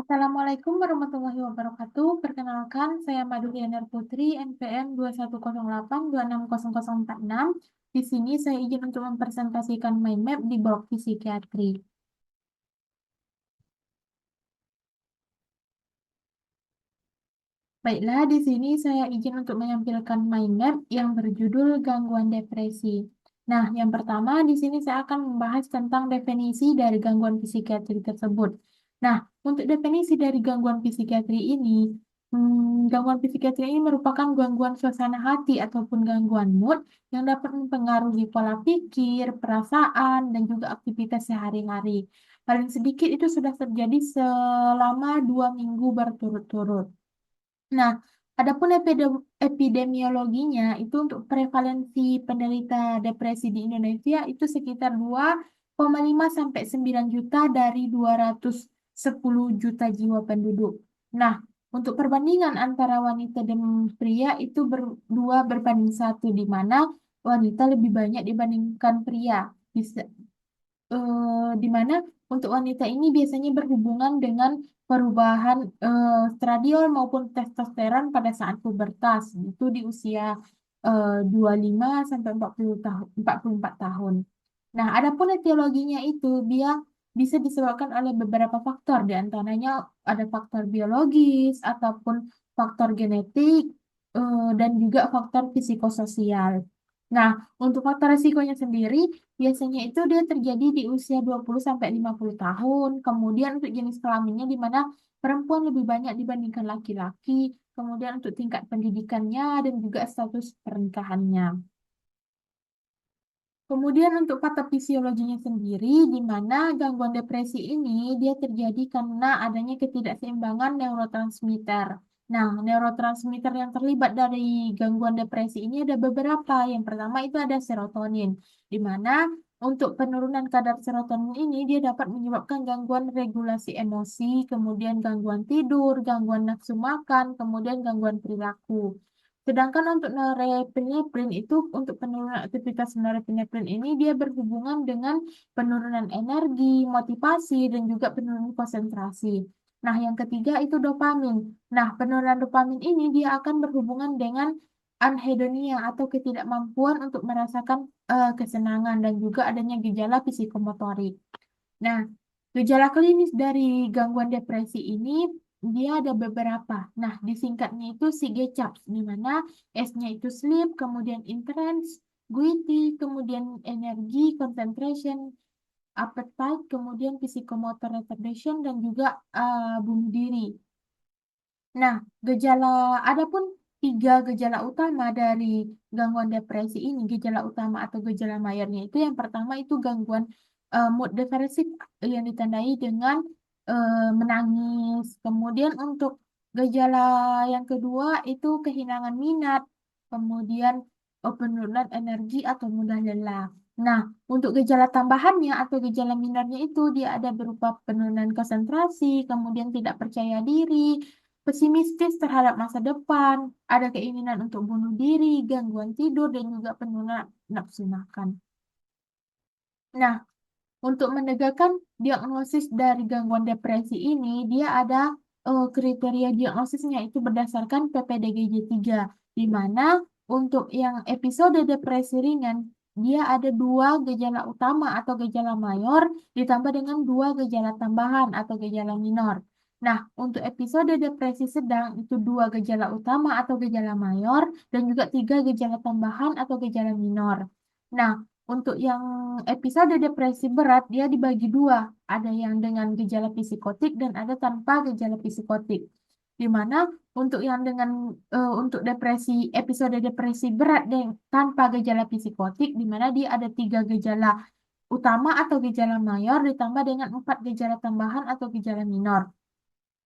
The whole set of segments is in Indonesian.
Assalamualaikum warahmatullahi wabarakatuh. Perkenalkan, saya Madu Dianar Putri, NPM 2108260046. Di sini saya izin untuk mempresentasikan mind map di blok psikiatri. Baiklah, di sini saya izin untuk menampilkan mind map yang berjudul gangguan depresi. Nah, yang pertama di sini saya akan membahas tentang definisi dari gangguan psikiatri tersebut. Nah, untuk definisi dari gangguan psikiatri ini, gangguan psikiatri ini merupakan gangguan suasana hati ataupun gangguan mood yang dapat mempengaruhi pola pikir, perasaan, dan juga aktivitas sehari-hari. Paling sedikit itu sudah terjadi selama 2 minggu berturut-turut. Nah, adapun epidemiologinya itu untuk prevalensi penderita depresi di Indonesia itu sekitar 2,5 sampai 9 juta dari 210 juta jiwa penduduk. Nah, untuk perbandingan antara wanita dan pria itu berdua berbanding satu, di mana wanita lebih banyak dibandingkan pria. Bisa, di mana untuk wanita ini biasanya berhubungan dengan perubahan stradiol maupun testosteron pada saat pubertas, itu di usia 25 sampai 40 tahun, 44 tahun. Nah, adapun etiologinya itu dia bisa disebabkan oleh beberapa faktor, di antaranya ada faktor biologis ataupun faktor genetik dan juga faktor psikososial. Nah, untuk faktor resikonya sendiri, biasanya itu dia terjadi di usia 20 sampai 50 tahun. Kemudian untuk jenis kelaminnya di mana perempuan lebih banyak dibandingkan laki-laki. Kemudian untuk tingkat pendidikannya dan juga status pernikahannya. Kemudian untuk patofisiologinya sendiri, di mana gangguan depresi ini dia terjadi karena adanya ketidakseimbangan neurotransmitter. Nah, neurotransmitter yang terlibat dari gangguan depresi ini ada beberapa. Yang pertama itu ada serotonin, di mana untuk penurunan kadar serotonin ini dia dapat menyebabkan gangguan regulasi emosi, kemudian gangguan tidur, gangguan nafsu makan, kemudian gangguan perilaku. Sedangkan untuk norepinefrin itu untuk penurunan aktivitas norepinefrin ini dia berhubungan dengan penurunan energi, motivasi, dan juga penurunan konsentrasi. Nah, yang ketiga itu dopamin. Nah, penurunan dopamin ini dia akan berhubungan dengan anhedonia atau ketidakmampuan untuk merasakan kesenangan dan juga adanya gejala psikomotorik. Nah, gejala klinis dari gangguan depresi ini dia ada beberapa. Nah, disingkatnya itu SIGECAPS, di mana S-nya itu sleep, kemudian interest, guilty, kemudian energi, concentration, appetite, kemudian psychomotor retardation, dan juga bunuh diri. Nah, gejala adapun tiga gejala utama dari gangguan depresi ini, gejala utama atau gejala mayornya itu yang pertama itu gangguan mood depresif yang ditandai dengan menangis. Kemudian untuk gejala yang kedua itu kehilangan minat, kemudian penurunan energi atau mudah lelah. Nah, untuk gejala tambahannya atau gejala minornya itu dia ada berupa penurunan konsentrasi, kemudian tidak percaya diri, pesimistis terhadap masa depan, ada keinginan untuk bunuh diri, gangguan tidur, dan juga penurunan nafsu makan. Nah, untuk menegakkan diagnosis dari gangguan depresi ini, dia ada kriteria diagnosisnya itu berdasarkan PPDGJ 3, di mana untuk yang episode depresi ringan, dia ada dua gejala utama atau gejala mayor, ditambah dengan dua gejala tambahan atau gejala minor. Nah, untuk episode depresi sedang itu dua gejala utama atau gejala mayor, dan juga tiga gejala tambahan atau gejala minor. Nah, untuk yang episode depresi berat, dia dibagi dua. Ada yang dengan gejala psikotik dan ada tanpa gejala psikotik. Di mana untuk yang dengan untuk episode depresi berat dan tanpa gejala psikotik, di mana dia ada tiga gejala utama atau gejala mayor ditambah dengan empat gejala tambahan atau gejala minor.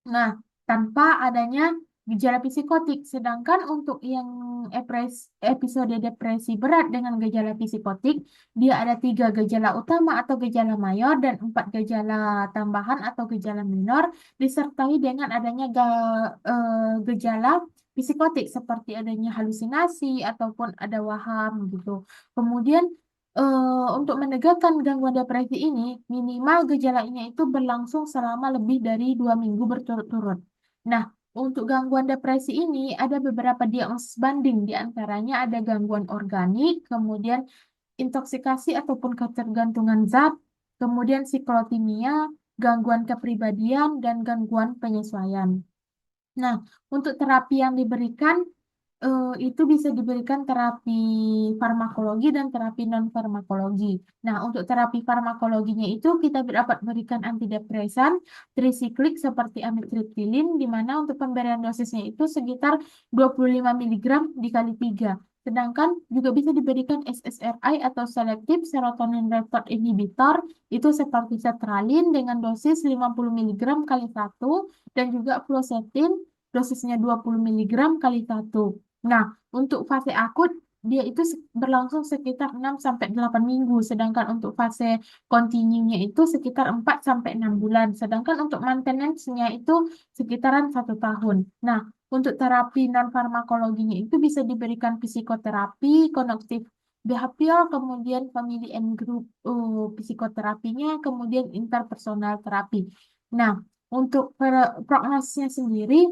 Nah, tanpa adanya gejala psikotik. Sedangkan untuk yang episode depresi berat dengan gejala psikotik, dia ada tiga gejala utama atau gejala mayor dan empat gejala tambahan atau gejala minor, disertai dengan adanya gejala psikotik seperti adanya halusinasi ataupun ada waham gitu. Kemudian Untuk menegakkan gangguan depresi ini, minimal gejalanya itu berlangsung selama lebih dari 2 minggu berturut-turut. Nah, untuk gangguan depresi ini ada beberapa diagnosis banding, di antaranya ada gangguan organik, kemudian intoksikasi ataupun ketergantungan zat, kemudian siklotimia, gangguan kepribadian, dan gangguan penyesuaian. Nah, untuk terapi yang diberikan itu bisa diberikan terapi farmakologi dan terapi non-farmakologi. Nah, untuk terapi farmakologinya itu kita dapat berikan antidepresan trisiklik seperti amitriptilin, di mana untuk pemberian dosisnya itu sekitar 25 miligram dikali 3. Sedangkan juga bisa diberikan SSRI atau Selective Serotonin Receptor Inhibitor, itu seperti sertralin dengan dosis 50 miligram kali 1, dan juga fluoxetine dosisnya 20 miligram kali 1. Nah, untuk fase akut dia itu berlangsung sekitar 6 sampai 8 minggu, sedangkan untuk fase kontinunya itu sekitar 4 sampai 6 bulan, sedangkan untuk maintenance-nya itu sekitaran 1 tahun. Nah, untuk terapi non farmakologinya itu bisa diberikan psikoterapi, kognitif behavioral, kemudian family and group psikoterapinya, kemudian interpersonal terapi. Nah, untuk prognosisnya sendiri,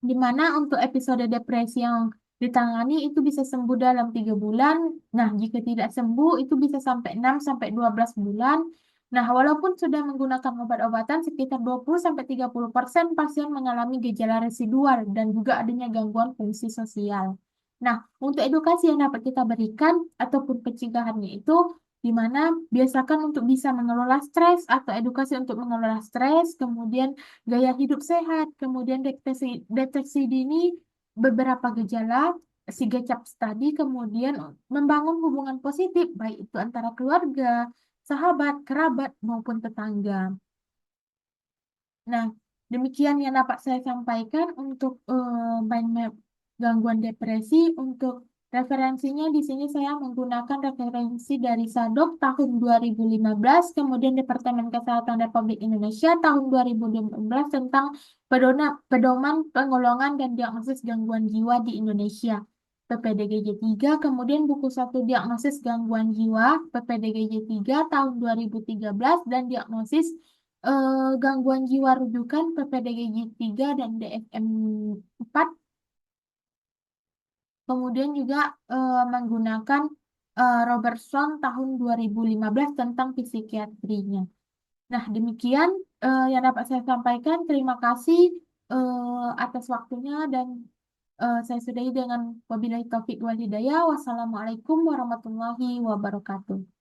di mana untuk episode depresi yang ditangani itu bisa sembuh dalam 3 bulan. Nah, jika tidak sembuh itu bisa sampai 6 sampai 12 bulan. Nah, walaupun sudah menggunakan obat-obatan, sekitar 20 sampai 30% pasien mengalami gejala residual dan juga adanya gangguan fungsi sosial. Nah, untuk edukasi yang dapat kita berikan ataupun pencegahannya itu di mana biasakan untuk bisa mengelola stres atau edukasi untuk mengelola stres, kemudian gaya hidup sehat, kemudian deteksi dini beberapa gejala, sigacap tadi, kemudian membangun hubungan positif, baik itu antara keluarga, sahabat, kerabat, maupun tetangga. Nah, demikian yang dapat saya sampaikan untuk mind map gangguan depresi. Untuk referensinya di sini saya menggunakan referensi dari SADOK tahun 2015, kemudian Departemen Kesehatan Republik Indonesia tahun 2015 tentang pedoman penggolongan dan diagnosis gangguan jiwa di Indonesia. PPDGJ 3, kemudian buku 1 diagnosis gangguan jiwa PPDGJ 3 tahun 2013 dan diagnosis gangguan jiwa rujukan PPDGJ 3 dan DSM 4, kemudian juga menggunakan Robertson tahun 2015 tentang psikiatrinya. Nah, demikian yang dapat saya sampaikan. Terima kasih atas waktunya dan saya sudahi dengan wabillahi taufik wal hidayah. Wassalamualaikum warahmatullahi wabarakatuh.